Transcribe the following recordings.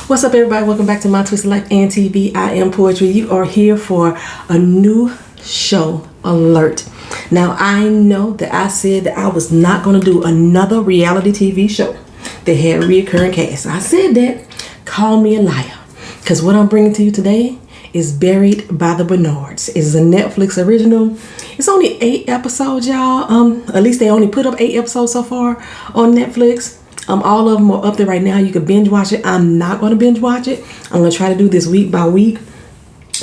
What's up, everybody? Welcome back to My Twisted Life and TV. I am Poetry. You are here for a new show alert. Now, I know that I said that I was not going to do another reality TV show that had reoccurring casts. I said that. Call me a liar. Because what I'm bringing to you today is Buried by the Bernards. It's a Netflix original. It's only 8 episodes, y'all. At least they only put up 8 episodes so far on Netflix. All of them are up there right now. You can binge watch it. I'm not going to binge watch it. I'm going to try to do this week by week.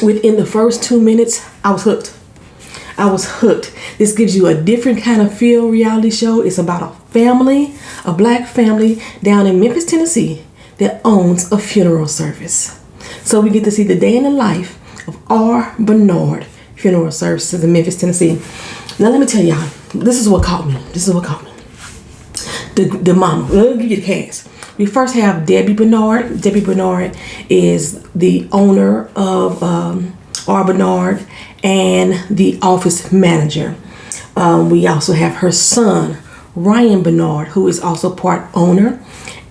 Within the first 2 minutes, I was hooked. This gives you a different kind of feel reality show. It's about a family, a black family down in Memphis, Tennessee that owns a funeral service. So we get to see the day in the life of R. Bernard Funeral Services in Memphis, Tennessee. Now let me tell y'all, this is what caught me. The mama. Let me give you the cast. We first have Debbie Bernard. Debbie Bernard is the owner of R. Bernard and the office manager. We also have her son, Ryan Bernard, who is also part owner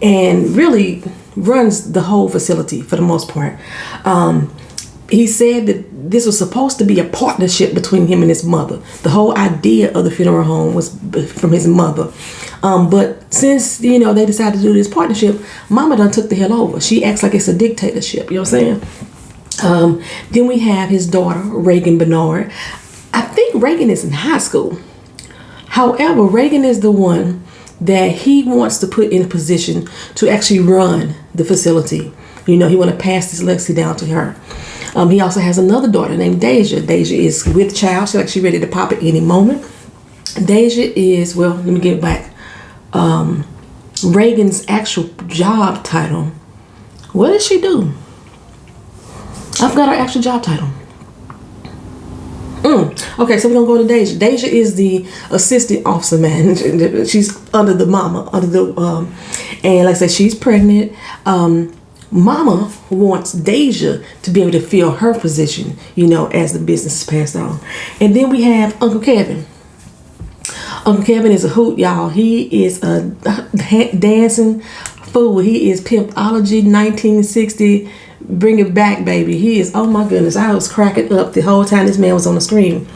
and really runs the whole facility for the most part. He said that this was supposed to be a partnership between him and his mother. The whole idea of the funeral home was from his mother. But since, they decided to do this partnership, Mama done took the hell over. She acts like it's a dictatorship, you know what I'm saying? Then we have his daughter, Reagan Bernard. I think Reagan is in high school. However, Reagan is the one that he wants to put in a position to actually run the facility. He want to pass this legacy down to her. He also has another daughter named Deja. Deja is with child. She's ready to pop at any moment. Deja is, let me get back. Reagan's actual job title. What does she do? I forgot her actual job title. Okay, so we're gonna go to Deja. Deja is the assistant officer manager. She's under the mama, and like I said, she's pregnant. Mama wants Deja to be able to fill her position, as the business is passed on. And then we have Uncle Kevin. Uncle Kevin is a hoot, y'all. He is a dancing fool. He is Pimpology 1960. Bring it back, baby. He is, oh my goodness. I was cracking up the whole time this man was on the screen.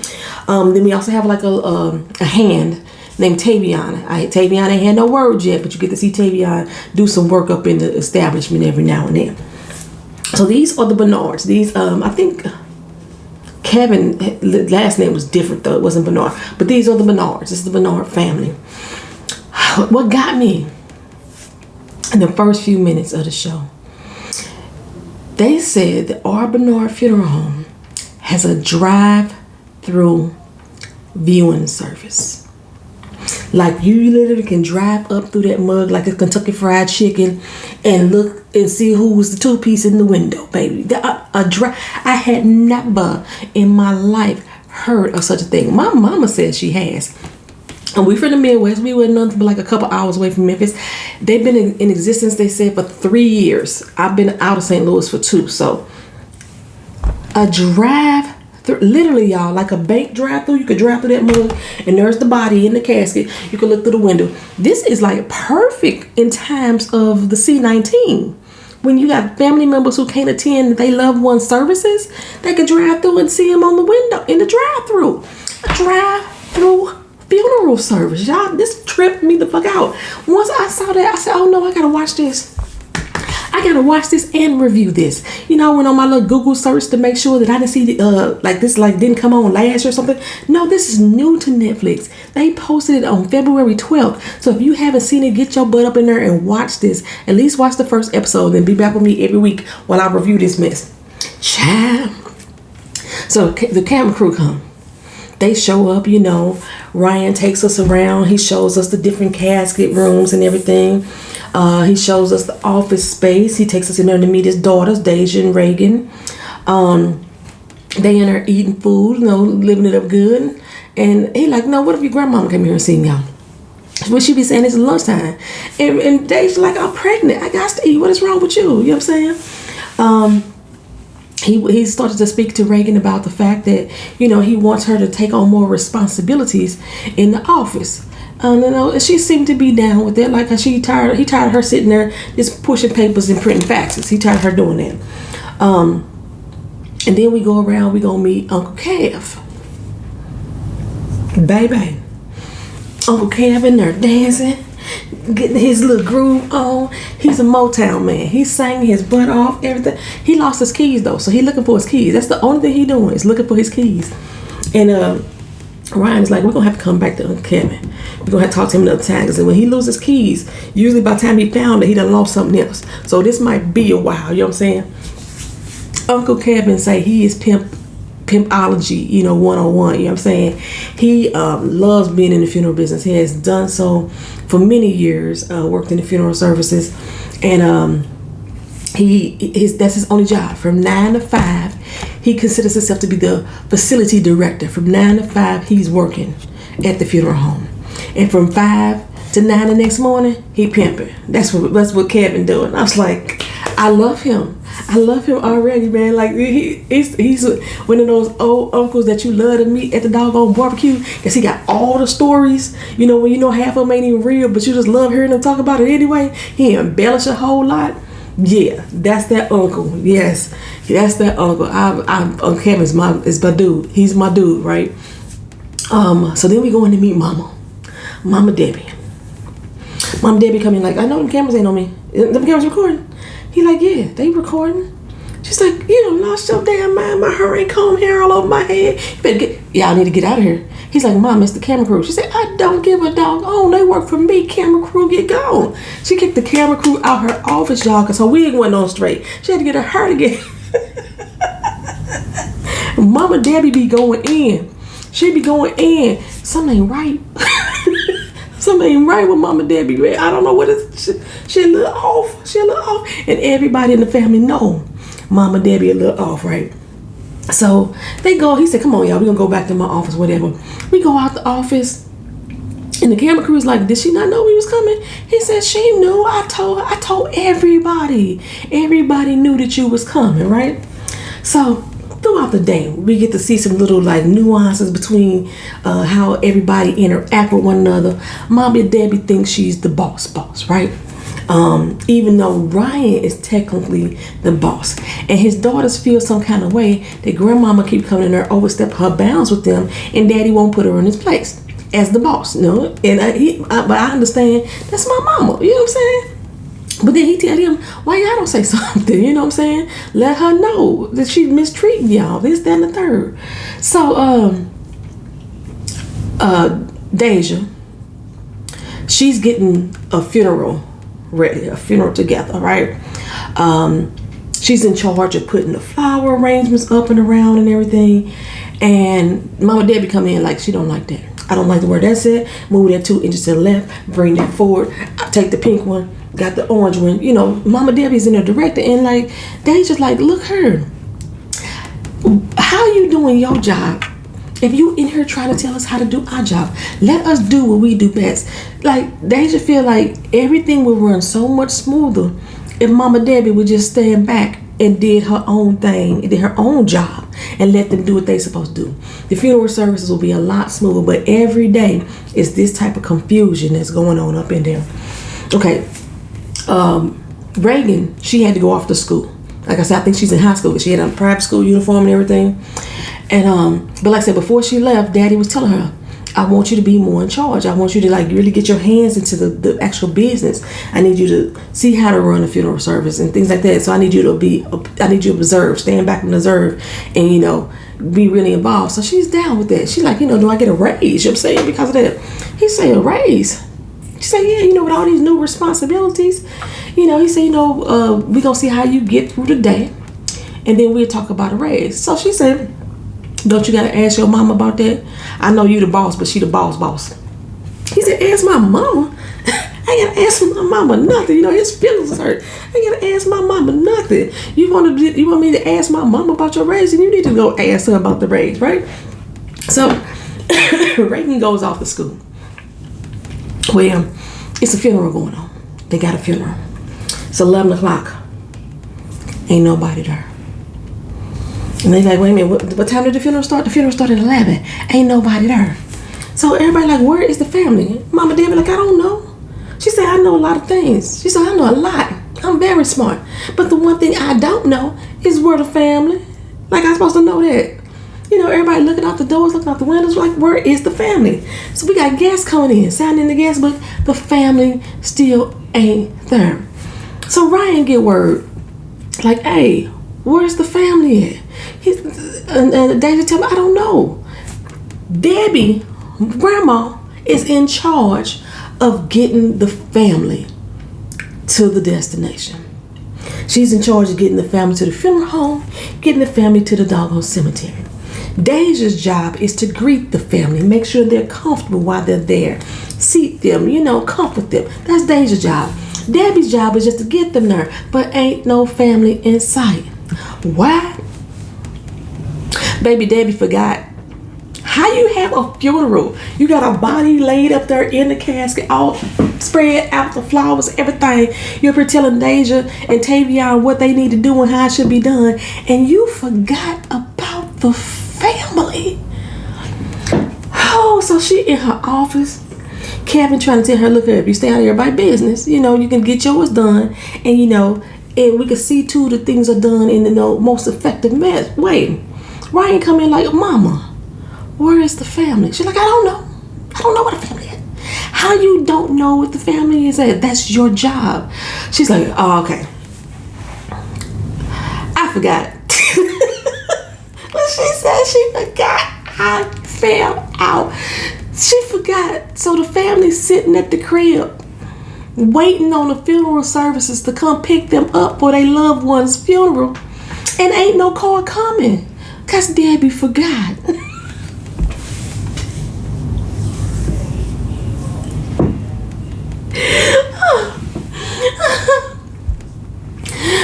Then we also have a hand named Tavion. Tavion ain't had no words yet, but you get to see Tavion do some work up in the establishment every now and then. So these are the Bernards. These, I think Kevin, last name was different though. It wasn't Bernard. But these are the Bernards. This is the Bernard family. What got me in the first few minutes of the show, they said that R. Bernard Funeral Home has a drive-through viewing service. Like you literally can drive up through that mug like a Kentucky Fried Chicken and look and see who was the 2-piece in the window, baby. I had never in my life heard of such a thing. My mama said she has. And we from the Midwest. We were nothing but like a couple hours away from Memphis. They've been in existence, they said, for 3 years. I've been out of St. Louis for 2. So a drive through, literally, y'all, like a bank drive through. You could drive through that mug and there's the body in the casket. You could look through the window. This is like perfect in times of the C-19. When you got family members who can't attend their loved one's services, they could drive through and see them on the window in the drive-through. A drive-through funeral service, y'all. This tripped me the fuck out. Once I saw that, I said, oh no, I gotta watch this. I gotta watch this and review this. I went on my little Google search to make sure that I didn't see didn't come on last year or something. No, this is new to Netflix. They posted it on February 12th. So if you haven't seen it, get your butt up in there and watch this. At least watch the first episode and be back with me every week while I review this mess. Child. So the camera crew come. They show up, Ryan takes us around. He shows us the different casket rooms and everything. He shows us the office space. He takes us in there to meet his daughters, Deja and Reagan. They in there eating food, living it up good. And he like, no, what if your grandmama came here and seen y'all? What she be saying is lunchtime. And Deja like, I'm pregnant. I got to eat. What is wrong with you? You know what I'm saying? He started to speak to Reagan about the fact that, he wants her to take on more responsibilities in the office. And she seemed to be down with it. Like he tired of her sitting there just pushing papers and printing faxes. He tired of her doing that. And then we go around, we gonna meet Uncle Kev. Baby. Uncle Kev in there dancing, getting his little groove on. He's a Motown man. He's singing his butt off, everything. He lost his keys though, so he looking for his keys. That's the only thing he doing is looking for his keys. And Ryan is like, we're gonna have to come back to Uncle Kevin. We're gonna have to talk to him another time, because when he loses keys, usually by the time he found it, he done lost something else. So this might be a while, you know what I'm saying? Uncle Kevin say he is pimpology, 101, you know what I'm saying? He loves being in the funeral business. He has done so for many years, worked in the funeral services, and that's his only job. From 9 to 5, he considers himself to be the facility director. From 9 to 5, he's working at the funeral home, and from 5 to 9 the next morning, he pimping. That's what Kevin doing. I was like, I love him. I love him already, man. Like he's one of those old uncles that you love to meet at the doggone barbecue, because he got all the stories. When half of them ain't even real, but you just love hearing them talk about it anyway. He embellish a whole lot. Yeah, that's that uncle. Yes, that's that uncle. Uncle Kevin is my dude. He's my dude, right? So then we go in to meet Mama Debbie. Mama Debbie come in like, I know them cameras ain't on me. Them cameras recording. He like, yeah, they recording. She's like, you done lost your damn mind. My hurricane comb hair all over my head. Y'all need to get out of here. He's like, Mom, it's the camera crew. She said, I don't give a dog. Oh, they work for me. Camera crew, get gone. She kicked the camera crew out her office, y'all, because her wig wasn't on straight. She had to get her hair together. Mama Debbie be going in. She be going in. Something ain't right. Something ain't right with Mama Debbie, man. I don't know what it is. She a little off. And everybody in the family know Mama Debbie a little off, right? So they go, he said, come on, y'all, we're gonna go back to my office, whatever. We go out the office, and the camera crew is like, did she not know we was coming? He said, she knew. I told everybody. Everybody knew that you was coming, right? So throughout the day, we get to see some little nuances between how everybody interact with one another. Mama Debbie thinks she's the boss, right? Even though Ryan is technically the boss, and his daughters feel some kind of way that grandmama keep coming in there, overstep her bounds with them, and daddy won't put her in his place as the boss, And but I understand that's my mama, you know what I'm saying? But then he tell him, why y'all don't say something, you know what I'm saying? Let her know that she's mistreating y'all, this, that, and the third. So, Deja, she's getting a funeral ready, a funeral together, right? She's in charge of putting the flower arrangements up and around and everything. And Mama Debbie come in like, she don't like that. I don't like the word that's it. Move that 2 inches to the left, bring that forward. I take the pink one, got the orange one. Mama Debbie's in there director, and they just like, look her. How you doing your job? If you in here trying to tell us how to do our job, let us do what we do best. They just feel like everything would run so much smoother if Mama Debbie would just stand back and did her own thing, did her own job, and let them do what they supposed to do. The funeral services will be a lot smoother, but every day is this type of confusion that's going on up in there. Okay, Reagan, she had to go off to school. Like I said, I think she's in high school, but she had a private school uniform and everything. And but like I said, before she left, Daddy was telling her, I want you to be more in charge. I want you to really get your hands into the actual business. I need you to see how to run a funeral service and things like that. So I need you to observe, stand back and observe, and be really involved. So she's down with that. She's like, do I get a raise? You know what I'm saying? Because of that. He said, a raise? She said, yeah, with all these new responsibilities, he said, we gonna see how you get through the day, and then we'll talk about a raise. So she said, don't you gotta ask your mama about that? I know you the boss, but she the boss. He said, ask my mama? I ain't gotta ask my mama nothing. His feelings is hurt. I ain't gotta ask my mama nothing. You want me to ask my mama about your raise, and you need to go ask her about the raise, right? So Reagan goes off to school. Well, it's a funeral going on. They got a funeral. It's 11 o'clock. Ain't nobody there. And they like, wait a minute, what time did the funeral start? The funeral started at 11. Ain't nobody there. So everybody like, where is the family? Mama Debbie like, I don't know. She said, I know a lot of things. She said, I know a lot. I'm very smart. But the one thing I don't know is where the family. Like, I'm supposed to know that. You know, everybody looking out the doors, looking out the windows, like, where is the family? So we got guests coming in, signing in the guest book. The family still ain't there. So Ryan get word, like, hey, where's the family at? And Daisy tell me, I don't know. Debbie, grandma, is in charge of getting the family to the destination. She's in charge of getting the family to the funeral home, getting the family to the doggone cemetery. Deja's job is to greet the family, make sure they're comfortable while they're there, seat them, you know, comfort them. That's Deja's job. Debbie's job is just to get them there, but ain't no family in sight. Why? Baby Debbie forgot. How you have a funeral? You got a body laid up there in the casket, all spread out, the flowers, everything. You're up here telling Deja and Tavion what they need to do and how it should be done, and you forgot about the family. Oh, so she in her office. Kevin trying to tell her, look here, if you stay out of everybody's business, you know, you can get yours done, and you know, and we can see too that things are done in the most effective way. Ryan come in like, Mama, where is the family? She's like, I don't know. I don't know what the family is. How you don't know what the family is at? That's your job. She's like, oh, okay. I forgot. When she said she forgot, I fell out. She forgot. So the family's sitting at the crib, waiting on the funeral services to come pick them up for their loved one's funeral. And ain't no car coming. Because Debbie forgot.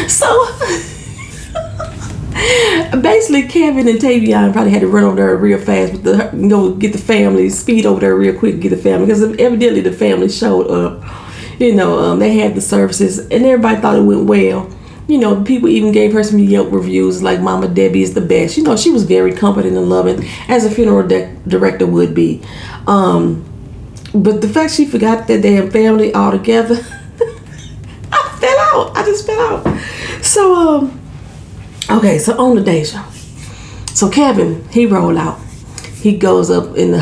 So basically Kevin and Tavion probably had to run over there real fast with get the family, speed over there real quick, get the family, because evidently the family showed up. You know, they had the services and everybody thought it went well. You know, people even gave her some Yelp reviews like Mama Debbie is the best. You know, she was very competent and loving, as a funeral director would be. But the fact she forgot that damn family altogether, I fell out. I just fell out. So, okay, so on the Deja. So Kevin, he rolled out. He goes up in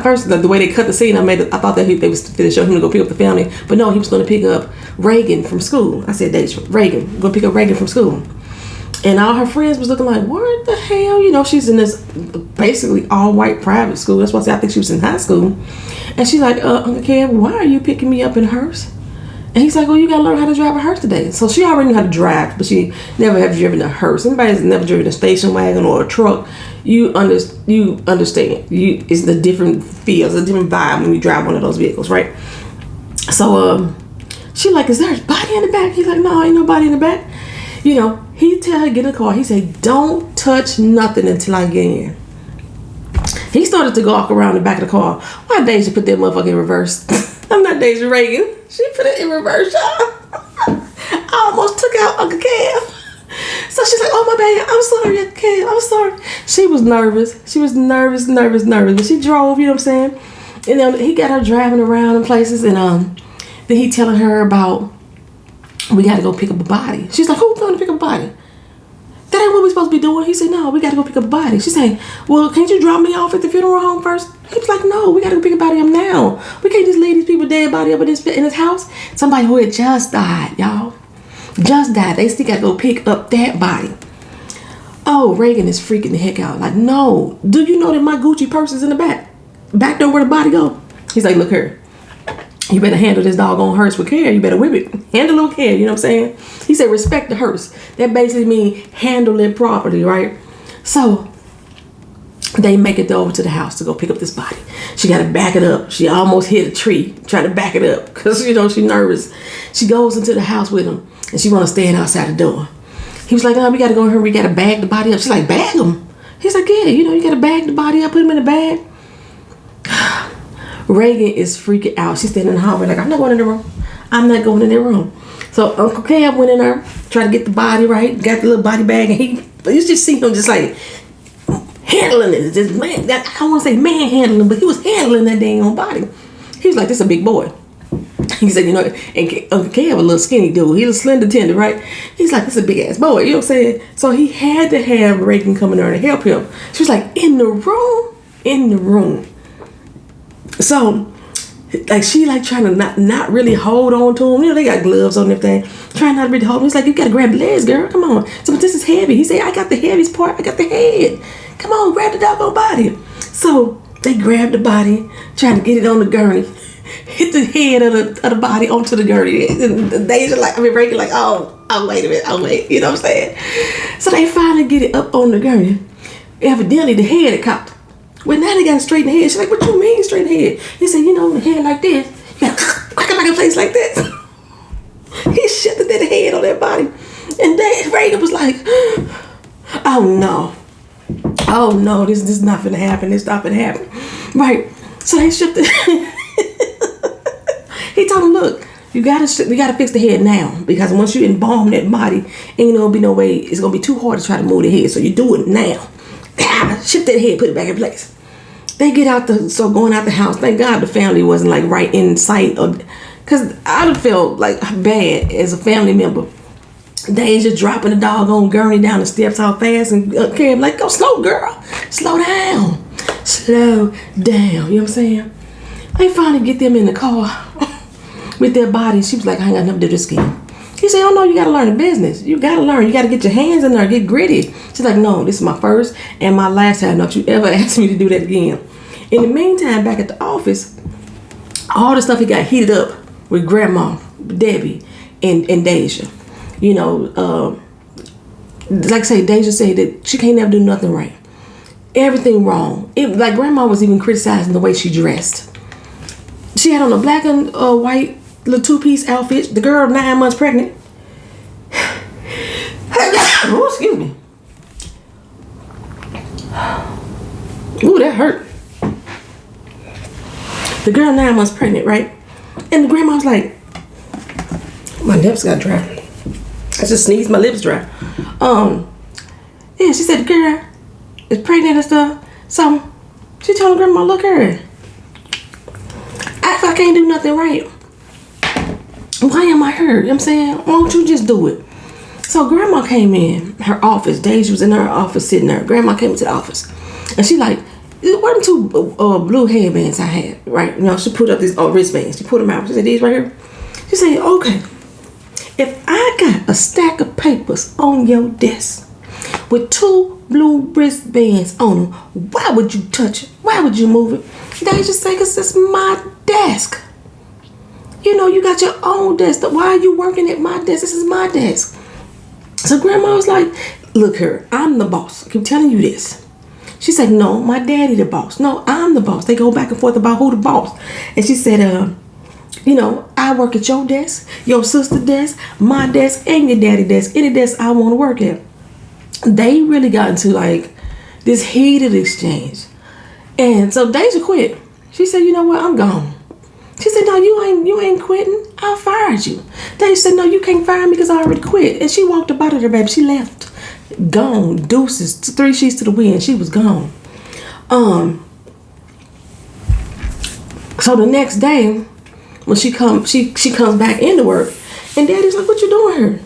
first, the way they cut the scene, I thought that they was going to show him to go pick up the family. But no, he was going to pick up Reagan from school. I said, Deja, Reagan. Going to pick up Reagan from school. And all her friends was looking like, what the hell? You know, she's in this basically all-white private school. That's why I think she was in high school. And she's like, Uncle Kev, why are you picking me up in a hearse? And he's like, well, you got to learn how to drive a hearse today. So she already knew how to drive, but she never have driven a hearse. Anybody that's never driven a station wagon or a truck, you understand. It's the different feels, a different vibe when you drive one of those vehicles, right? So she like, is there a body in the back? He's like, no, ain't no body in the back. You know, he tell her get in the car. He said, don't touch nothing until I get in. He started to walk around the back of the car. Why Deja put that motherfucker in reverse? I'm not Deja Reagan. She put it in reverse, y'all. I almost took out Uncle Kev. So she's like, oh my bad, I'm sorry, Uncle Kev, I'm sorry. She was nervous. She was nervous. But she drove, you know what I'm saying? And then he got her driving around in places, and then he telling her about, we got to go pick up a body. She's like, who's going to pick up a body? That ain't what we supposed to be doing. He said, no, we got to go pick up a body. She's saying, well, can't you drop me off at the funeral home first? He was like, no, we got to go pick a body up now. We can't just leave these people dead body up in his house. Somebody who had just died, y'all. Just died. They still got to go pick up that body. Oh, Reagan is freaking the heck out. Like, no. Do you know that my Gucci purse is in the back? Back there where the body go? He's like, look here. You better handle this doggone hearse with care. You better whip it. Handle it with care. You know what I'm saying? He said, respect the hearse. That basically means handle it properly, right? So they make it over to the house to go pick up this body. She got to back it up. She almost hit a tree trying to back it up because, you know, she's nervous. She goes into the house with him and she want to stand outside the door. He was like, no, we got to go in here. We got to bag the body up. She's like, bag him? He's like, yeah, you know, you got to bag the body up, put him in the bag. Reagan is freaking out. She's standing in the hallway like, I'm not going in the room. I'm not going in the room. So Uncle Kev went in there, tried to get the body right, got the little body bag, and you just see him just like handling it. This man, that, I don't want to say manhandling, but he was handling that dang on body. He was like, this a big boy. He said, you know, and Uncle Kev, a little skinny dude. He was slender tender, right? He's like, this is a big ass boy. You know what I'm saying? So he had to have Reagan come in there to help him. She was like, in the room. So, like, she like trying to not really hold on to him. You know, they got gloves on and everything. Trying not to really hold him. He's like, you got to grab the legs, girl. Come on. So, but this is heavy. He said, I got the heaviest part. I got the head. Come on, grab the doggone body. So, they grabbed the body, trying to get it on the gurney. Hit the head of the body onto the gurney. And Deja Reagan like, oh, wait a minute. Oh, wait. You know what I'm saying? So, they finally get it up on the gurney. Evidently, the head had caught. Well, now they got to straighten the head. She's like, what you mean straighten the head? He said, you know, the head like this. You got to crack it back in place like this. He shifted that head on that body. And then Reagan was like, oh no, this is not going to happen. This not going to happen. Right. So they shifted. He told him, look, we gotta fix the head now. Because once you embalm that body, ain't gonna be no way, it's going to be too hard to try to move the head. So you do it now. Shift that head, put it back in place. They get out going out the house. Thank God the family wasn't like right in sight, because I'd have felt like bad as a family member. Deja dropping the doggone gurney down the steps all fast, and Karen like, go slow, girl, slow down. You know what I'm saying? They finally get them in the car with their bodies. She was like, I ain't got nothing to do this again. He said, oh no, you gotta learn the business. You gotta learn. You gotta get your hands in there, get gritty. She's like, no, this is my first and my last time. Don't you ever ask me to do that again. In the meantime, back at the office, all the stuff he got heated up with Grandma, Debbie, and Deja. You know, like I say, Deja said that she can't never do nothing right. Everything wrong. Like Grandma was even criticizing the way she dressed. She had on a black and white little two-piece outfit. The girl 9 months pregnant. Oh, excuse me. Ooh, that hurt. The girl 9 months pregnant, right? And the grandma was like, my lips got dry. I just sneezed, my lips dry. Yeah, she said the girl is pregnant and stuff. So she told her grandma, look at her. If I can't do nothing right, why am I here? You know what I'm saying? Why don't you just do it? So grandma came in her office. Deja was in her office sitting there. Grandma came into the office. And she like, what them two blue headbands I had, right? You know, she put up these wristbands. She put them out. She said, these right here. She said, okay, if I got a stack of papers on your desk with 2 blue wristbands on them, why would you touch it? Why would you move it? They just say, because it's my desk. You know, you got your own desk. Why are you working at my desk? This is my desk. So grandma was like, look here, I'm the boss. I keep telling you this. She said, no, my daddy the boss. No, I'm the boss. They go back and forth about who the boss. And she said, you know, I work at your desk, your sister's desk, my desk, and your daddy's desk. Any desk I want to work at. They really got into like this heated exchange. And so Deja quit. She said, you know what, I'm gone. She said, no, you ain't quitting. I fired you. Deja said, no, you can't fire me because I already quit. And she walked up out of there, baby. She left. Gone. Deuces. 3 sheets to the wind. She was gone. So the next day, when she comes back into work, and Daddy's like, what you doing here?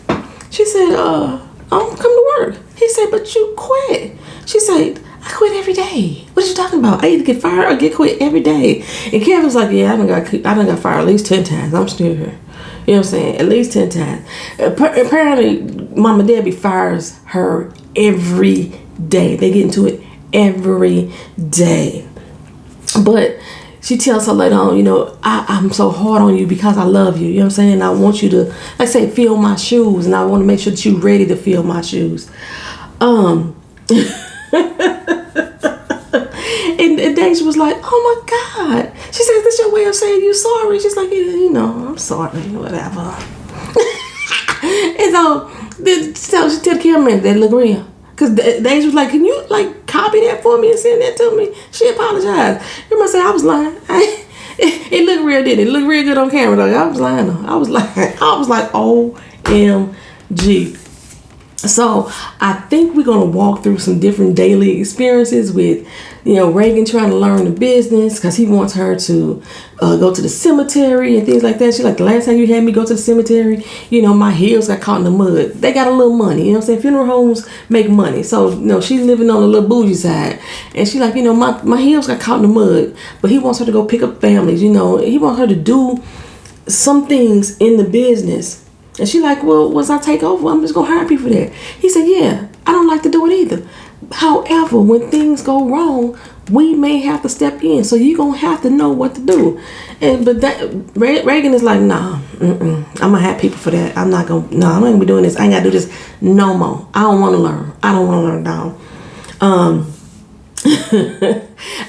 She said, I'm come to work. He said, but you quit. She said, I quit every day. What you talking about? I either get fired or get quit every day. And Kevin's like, yeah, I done got fired at least 10 times. I'm still here. You know what I'm saying? At least 10 times. Apparently, Mama Debbie fires her every day. They get into it every day. But she tells her later on, you know, I'm so hard on you because I love you. You know what I'm saying? I want you to, like I say, fill my shoes. And I want to make sure that you're ready to fill my shoes. And Deja was like, oh my God. She said, that's your way of saying you sorry. She's like, you know, I'm sorry, whatever. And so she tell the cameraman that look real. Because Deja was like, can you like copy that for me and send that to me? She apologized. You must say I was lying. It looked real, didn't it? It looked real good on camera though. I was lying though. I was like, OMG. So I think we're gonna walk through some different daily experiences with, Reagan trying to learn the business because he wants her to go to the cemetery and things like that. She's like, the last time you had me go to the cemetery, my heels got caught in the mud. They got a little money, you know what I'm saying? Funeral homes make money. So, she's living on the little bougie side. And she's like, my heels got caught in the mud. But he wants her to go pick up families, he wants her to do some things in the business. And she like, well, once I take over, I'm just going to hire people there. He said, yeah, I don't like to do it either. However, when things go wrong, we may have to step in. So you're going to have to know what to do. But Reagan is like, nah, I'm going to have people for that. I'm not going to be doing this. I ain't got to do this no more. I don't want to learn. I don't want to learn down.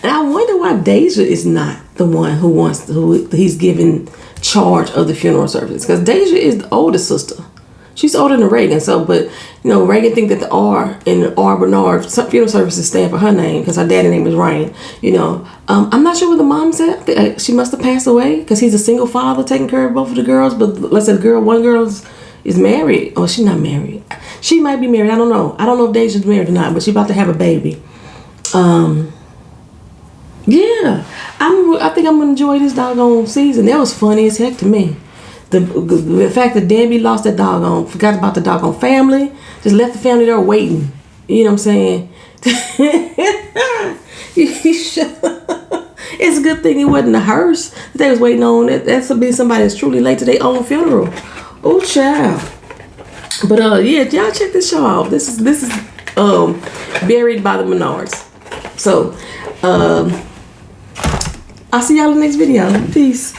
And I wonder why Deja is not the one who he's giving charge of the funeral service, because Deja is the oldest sister. She's older than Reagan. So, but Reagan think that the R in the R Bernard funeral services stand for her name because her daddy name is Ryan. I'm not sure what the mom said. She must have passed away because he's a single father taking care of both of the girls. But let's say one girl is married. Oh, she's not married. She might be married. I don't know. I don't know if Deja's married or not, but she's about to have a baby. Yeah, I think I'm gonna enjoy this doggone season. That was funny as heck to me. The fact that Debbie lost that doggone, forgot about the doggone family, just left the family there waiting. You know what I'm saying? It's a good thing it wasn't a hearse that they was waiting on. That's to be somebody that's truly late to their own funeral. Oh, child. But yeah, y'all check this show out. This is Buried by the Menards. So I'll see y'all in the next video. Peace.